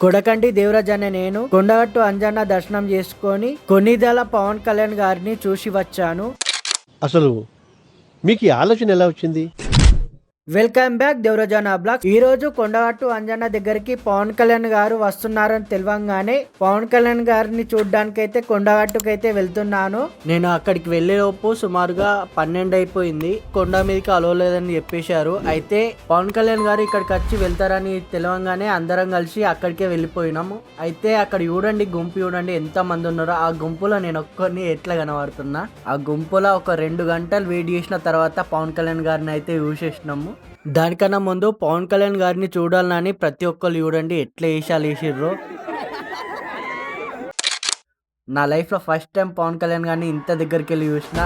కొడకంటి దేవరాజ్ అనే నేను కొండగట్టు అంజన్న దర్శనం చేసుకొని కొన్నిదల పవన్ కళ్యాణ్ గారిని చూసి వచ్చాను. అసలు మీకు ఈ ఆలోచన ఎలా వచ్చింది? Welcome back Devarajana blog. ఈ రోజు కొండగట్టు అంజన్న దగ్గరికి పవన్ కళ్యాణ్ గారు వస్తున్నారని తెలియంగానే పవన్ కళ్యాణ్ గారిని చూడడానికి అయితే కొండగట్టుకు అయితే వెళ్తున్నాను. నేను అక్కడికి వెళ్ళేలోపు సుమారుగా 12 అయిపోయింది. కొండ మీదకి అలవలేదని చెప్పేశారు. అయితే పవన్ కళ్యాణ్ గారు ఇక్కడికి వచ్చి వెళ్తారని తెలియంగానే అందరం కలిసి అక్కడికే వెళ్ళిపోయినాము. అయితే అక్కడ చూడండి, గుంపు చూడండి ఎంత మంది ఉన్నారో. ఆ గుంపులో నేను ఒక్కరిని ఎట్లా కనబడుతున్నా. ఆ గుంపులో ఒక 2 గంటలు వెయిట్ చేసిన తర్వాత పవన్ కళ్యాణ్ గారిని అయితే చూసేసినాము. దానికన్నా ముందు పవన్ కళ్యాణ్ గారిని చూడాలని ప్రతి ఒక్కరు చూడండి ఎట్లా వేషాలు వేసిర్రో. నా లైఫ్లో ఫస్ట్ టైం పవన్ కళ్యాణ్ గారిని ఇంత దగ్గరికి వెళ్ళి చూసిన.